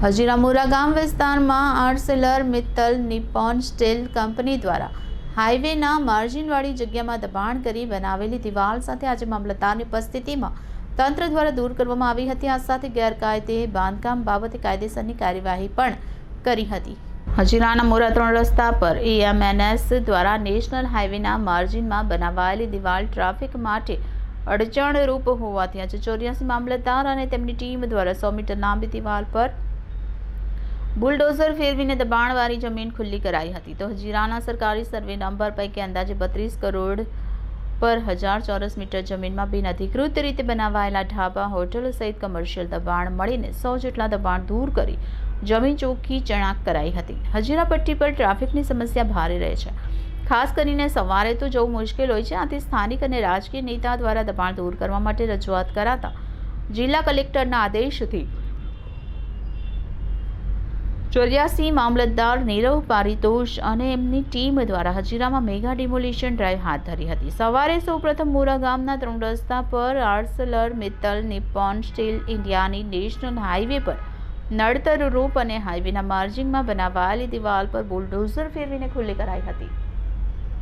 હજીરામુરા ગામ વિસ્તારમાં Arcelor Mittal Nippon steel company દ્વારા હાઈવેના માર્જિનવાળી જગ્યામાં દબાણ કરી બનાવેલી દિવાલ સાથે આજે મામલતદારની ઉપસ્થિતિમાં તંત્ર દ્વારા દૂર કરવામાં આવી હતી। આ સાથે ગેરકાયદે બાંધકામ બાબતે કાયદેસરની કાર્યવાહી પણ કરી હતી। હજીરાના મુરા 3 રસ્તા પર EMNS દ્વારા નેશનલ હાઈવેના માર્જિનમાં બનાવાયેલી દિવાલ ટ્રાફિક માટે અડચણરૂપ હોવાથી આજે 84 મામલતદાર અને તેમની ટીમ દ્વારા 100 મીટર લાંબી દિવાલ પર બુલડોઝર ફેરવીને દબાણવાળી જમીન ખુલ્લી કરાઈ હતી। તો હજીરાના સરકારી સર્વે નંબર પૈકી અંદાજે 32 કરોડ પર 1000 ચોરસ મીટર જમીનમાં બિનઅધિકૃત રીતે બનાવાયેલા ઢાબા, હોટલ સહિત કમર્શિયલ દબાણ મળીને 100 જેટલા દબાણ દૂર કરી જમીન ચોખ્ખી ચણાક કરાઈ હતી। હજીરા પટ્ટી પર ટ્રાફિકની સમસ્યા ભારે રહે છે, ખાસ કરીને સવારે તો જવું મુશ્કેલ હોય છે। આથી સ્થાનિક અને રાજકીય નેતા દ્વારા દબાણ દૂર કરવા માટે રજૂઆત કરાતા જિલ્લા કલેક્ટરના આદેશથી 84 મામલતદાર નીરવ પારિતોષ અને એમની ટીમ દ્વારા હજીરામાં મેગા ડિમોલિશન ડ્રાઈવ હાથ ધરી હતી। સવારે સૌપ્રથમ મુરા ગામના 3 રસ્તા પર આર્સેલર મિત્તલ નિપ્પોન સ્ટીલ ઇન્ડિયાની નેશનલ હાઈવે પર નડતર રૂપ અને હાઈવેના માર્જિનમાં બનાવાયેલી દિવાલ પર બુલડોઝર ફેરવીને ખુલ્લી કરાઈ હતી।